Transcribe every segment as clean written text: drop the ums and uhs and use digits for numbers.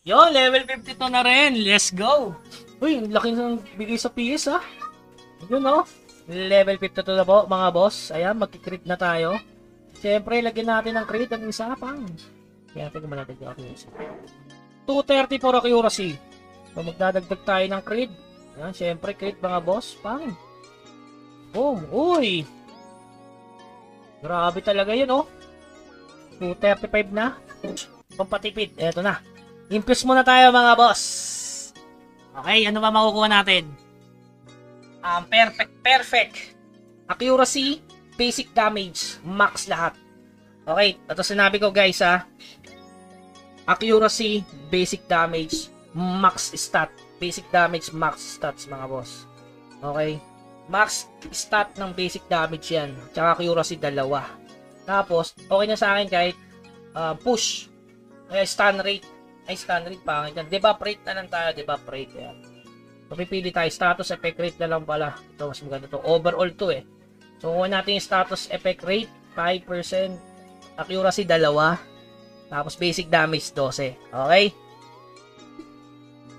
Yo, level 52 na rin. Let's go. Uy, ang laki ng bigay sa PS ah. Yun oh. Level 52 na po mga boss. Ayan, magkikrit na tayo. Siyempre, lagyan natin ng crit ang isa pang. Kaya tingnan natin yung aking isa. 230 for accuracy. So, magdadagdag tayo ng crit. Ayan, siyempre, crit mga boss. Pang. Boom. Uy. Grabe talaga yun oh. 235 na. Pampatipid. Eto na. Infuse muna tayo mga boss. Okay, ano ba makukuha natin? Perfect. Accuracy, basic damage, max lahat. Okay, ito sinabi ko guys ha. Accuracy, basic damage, max stat. Basic damage, max stats mga boss. Okay. Max stat ng basic damage yan. Tsaka accuracy dalawa. Tapos, okay na sa akin kahit push. Stun rate. Ay, stun rate pangit yan. Debuff rate na lang tayo. Debuff rate. Yan. So, pipili tayo. Status effect rate na lang pala. Ito, mas maganda to. Overall to eh. So, kuha natin yung status effect rate. 5%. Accuracy, dalawa. Tapos, basic damage, 12. Okay?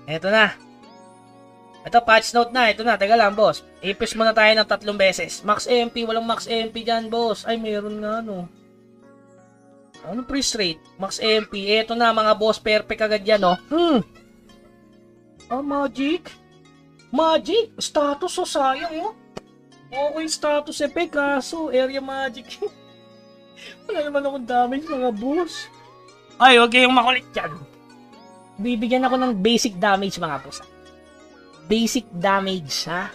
Ito na. Ito, patch note na. Ito na. Teka lang, boss. I-push muna tayo ng 3 beses. Max MP. Walang max MP dyan, boss. Ay, meron nga, no. Anong freeze rate? Max MP. Ito na, mga boss. Perfect agad yan, no. Magic. Magic. Status, oh, sayang, oh. Okay, status effect, kaso area magic. Wala naman akong damage, mga boss. Ay, okay yung makulit yan. Bibigyan ako ng basic damage, mga boss. Basic damage, ha?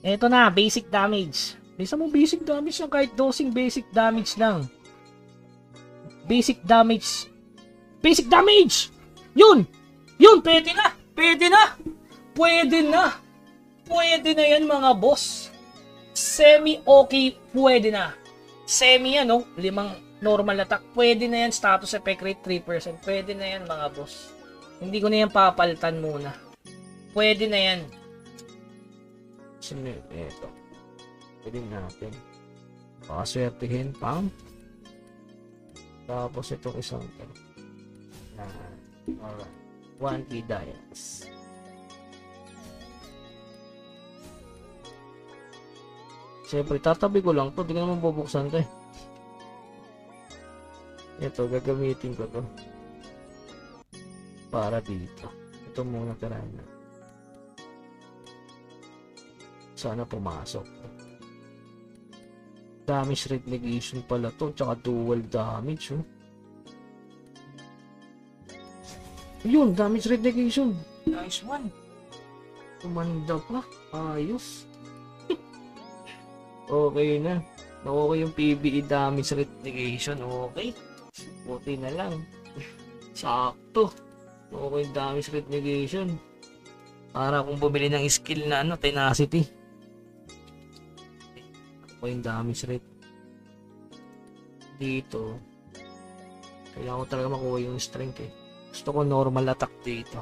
Ito na, basic damage. Bisa mo basic damage lang kahit dosing basic damage lang. Basic damage. Basic damage! Yun! Yun, pwede na! Pwede na! Pwede na! Pwede na yan, mga boss. Semi-okay, pwede na. Semi, ano, 5 normal attack. Pwede na yan, status effect rate 3%. Pwede na yan, mga boss. Hindi ko na yan papalitan muna. Pwede na yan. Ito. Pwede natin. Pakaswertihin pang. Tapos itong isang na alright. 1 key dials. Siyempre, tatabi ko lang to. Hindi ko naman bubuksan to eh. Ito, gagamitin ko to. Para dito. Ito muna tirahin na. Sana pumasok. Damage rate negation pala to. Tsaka dual damage. Oh. Yun, damage rate negation. Nice one. Tumanda pa. Ayos. Okay na. Okay yung PBE damage rate negation. Okay. Buti na lang. Sakto. Okay yung damage rate negation. Para kung bumili ng skill na ano, tenacity. Okay yung damage rate. Dito. Kailangan ko talaga makuha yung strength eh. Gusto ko normal attack dito.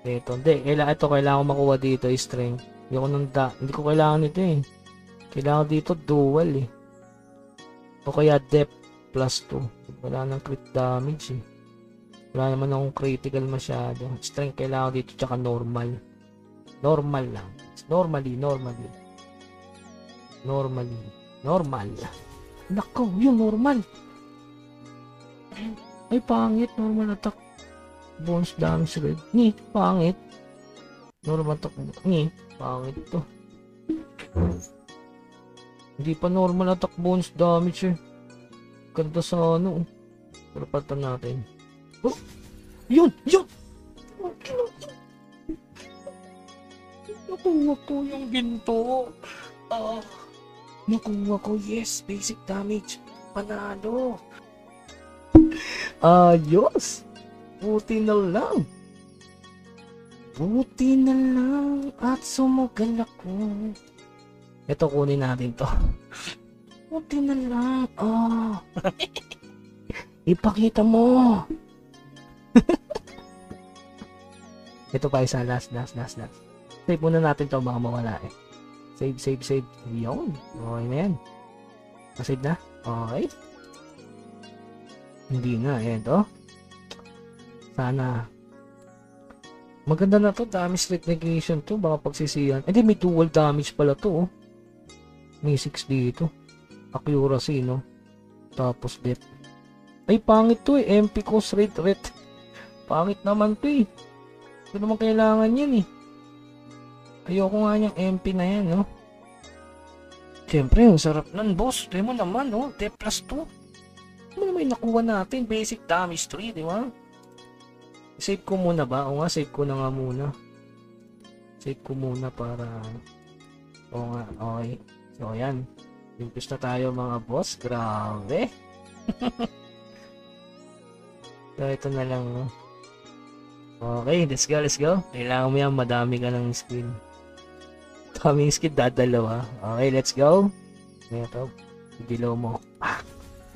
Dito. Hindi. Ito kailangan ko makuha dito yung strength. Hindi ko kailangan ito eh. Kailangan dito dual eh. O kaya depth plus 2. Wala nang crit damage eh. Wala naman akong critical masyado. Strength kailangan dito tsaka normal. Normal lang. Normal. Nako, yun normal. Ay, pangit. Normal attack. Bones damage red. Ni, pangit. Normal attack. Ni, pangit to. Hindi pa normal attack bones damage eh. Ganda sa ano. Pero patan natin. Oh! Yun! Nakuha ko yung ginto. Nakuha ko. Yes! Basic damage. Panalo. Ayos! Buti na lang. At sumugal ako. Ito, kunin natin to. Buti na lang. Ipakita mo. Ito pa isa. Last. Save muna natin to, baka mawala eh. Save. Yun. Okay na yan. Save na? Okay. Hindi na, ayan to. Sana. Maganda na to, damage rate negation to, baka pagsisiyan. Hindi, may dual damage pala to, oh. May 6 dito. Accuracy, no? Tapos depth. Ay, pangit to eh, MP cost rate. Pangit naman to eh. Ito naman kailangan yan eh. Ayoko nga niyang MP na yan, no? Siyempre, ang sarap nun, boss. Ito mo naman, no? Depth plus 2. Ano naman yung nakuha natin? Basic damage 3, di ba? Save ko muna ba? O nga, save ko na nga muna. Save ko muna para... O nga, okay. So, ayan. Impus na tayo mga boss. Grabe. So, ito na lang, no? Okay, let's go. Kailangan mo yan, madami ka ng skin. Daming skin, dadalawa. Okay, let's go. Ito, dilaw mo. Ah,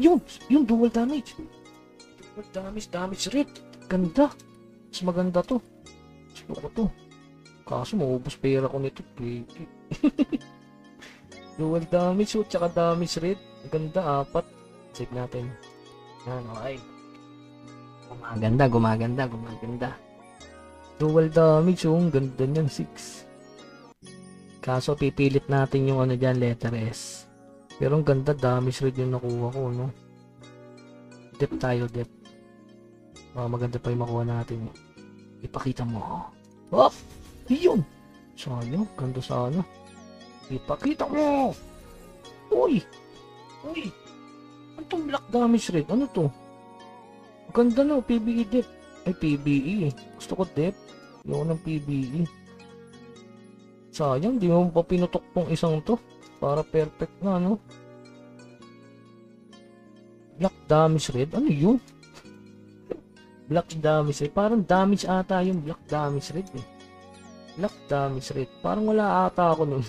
yung dual damage. Dual damage rate. Ganda. Mas maganda to. Gusto ko to. Kaso maubos pera ko nito. Dual damage, tsaka damage rate. Ganda, 4. Save natin. Yan, okay. Gumaganda. Dual damage, ang ganda niyan, 6. Kaso pipilit natin yung ano dyan, letter S. Pero ang ganda, damage rate yung nakuha ko, no? Depth tayo. Maganda pa yung makuha natin. Ipakita mo. Oh! Yun! Sayang, ganda sana. Ipakita mo! Uy! Ano tong black damage rate? Ano to? Ganda na, PBE depth. Ay, PBE. Gusto ko depth. Yung ng PBE. Sayang, di mo pa pinutok tong isang to. Para perfect na, no? Black damage rate? Ano yun? Black damage rate. Parang damage ata yung black damage rate eh. Black damage rate. Parang wala ata ako nun.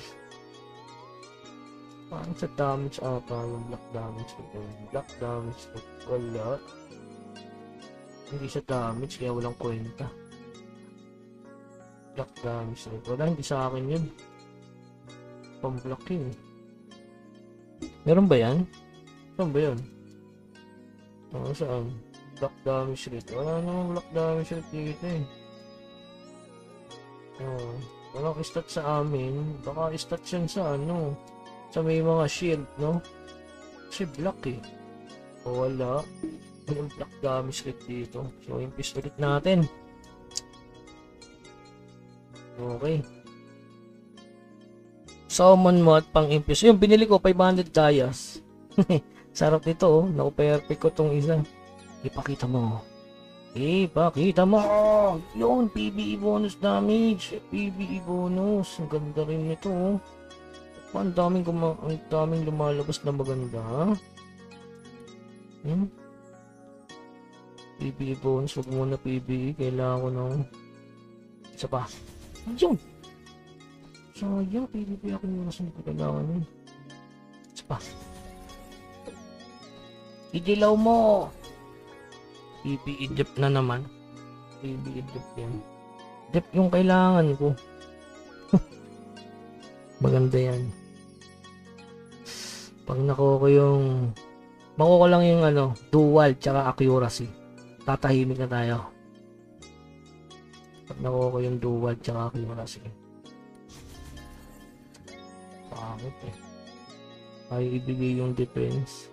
Parang sa damage ata yung black damage rate. Black damage rate. Wala. Hindi siya damage kaya walang kwenta. Black damage rate. Wala, hindi sa akin yun. Pang-block yun. Meron ba yan? Saan ba yun? Saan? Black damage rate. Wala namang black damage rate dito eh. Walang stat sa amin. Baka stat yan sa ano. Sa may mga shield, no? Kasi black eh. O wala. Walang black damage rate dito. So, impis ulit natin. Okay. Summon mo at pang-impis. Yung binili ko, 500 dayas. Sarap nito, oh. Naku-perfect ko tong isa. Ipakita mo. Yun, PBE bonus damage. PBE bonus. Ang ganda rin nito, oh. Ang daming lumalabas na maganda. PBE bonus. Huwag muna PBE. Kailangan ko ng isa pa. Yun! Sayang, PBE ako muna sa kailangan yun. Isa pa. Idilaw mo! PBE depth na naman. PBE depth yan. Depth yung kailangan ko. Maganda yan. Pag nakuha ko yung... Makuha ko lang yung ano, dual tsaka accuracy. Tatahimik na tayo. Pag nakuha ko yung dual tsaka accuracy. Pangit eh. Ay ibigay yung defense.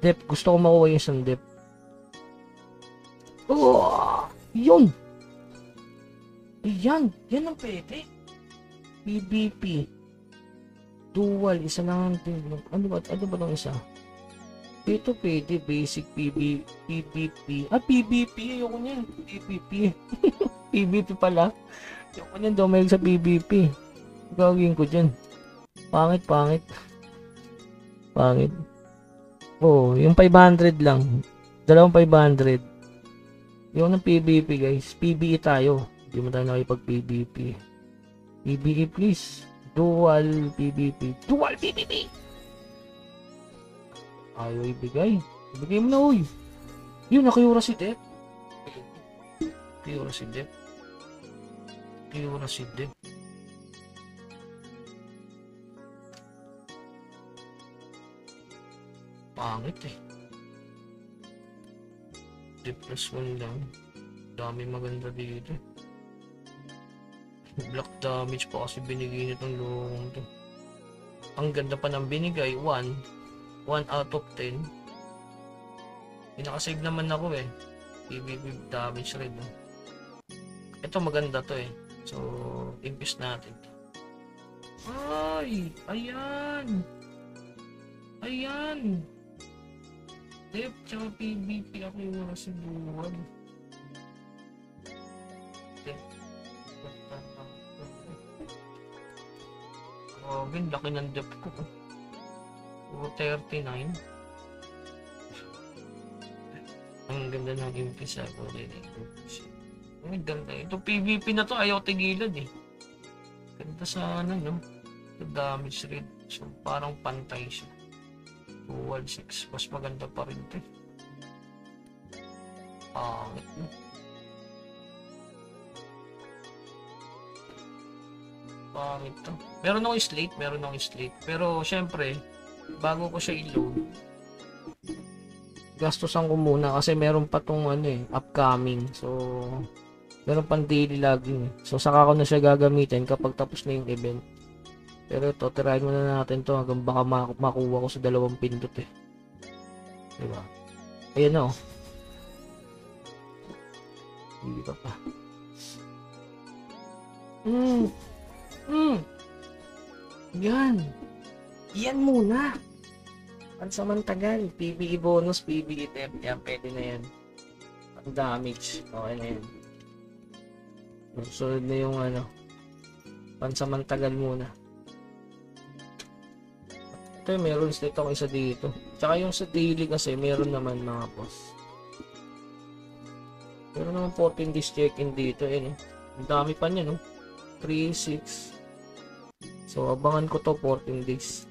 Depth. Gusto ko makuha yung isang depth. Oh! Yun! Yan ang pwede. PvP. Dual. Isa lang. Ano ba ng isa? Ito pwede. Basic PvP. PvP. Ayoko niyan. PvP. PvP pala. Ayoko niyan. Domel sa PvP. Gagawin ko dyan. Pangit. Oh, yung 500 lang. Dalawang 500. Yung ng PvP guys. PvE tayo. Hindi mo tayo nakipag-PvP. PvE please. Dual PvP. Ayaw ibigay. Ibigay mo na uy. Yun, nakiura si Dep. Curacid din. Pangit eh. Depress 1 lang. Dami maganda dito. Block damage pa kasi binigay nitong lorong to. Ang ganda pa ng binigay. 1 out of 10. Pinakasave naman ako eh. PvP damage rin. Ito maganda to eh. So, impis natin. Ay! Ayan! Ayan! Dep, tsaka PvP ako yung mga sibuhan. Oh, laki ng dep ko. 39. Ang ganda ng impis ako rin. Ang ganda. Ito PvP na to, ayaw tigilan eh. Ganda sana no. Ito damage rate. So parang pantay siya. 216. Mas maganda pa rin ito eh. Pangit no. Pangit to. Meron akong slate. Pero syempre, bago ko siya i-load, gastusan ko muna kasi meron pa tong upcoming. So, meron pang daily logging. So, saka ko na siya gagamitin kapag tapos na yung event. Pero ito, tirahin muna natin to hanggang baka makuha ko sa 2 pindot eh. Diba? Ayan na oh. Hindi pa pa. Yan muna. Pansamantagal. PvE bonus, PvE dep. Yan, pwede na yan. Ang damage. Okay na yan. Sunod na yung pansamantagal muna. Ito meron itong isa dito. Tsaka yung sa daily kasi meron naman mga boss. Meron naman 14 days check-in dito. Yan eh. Ang dami pa niya no. 3, 6. So abangan ko to 14 days.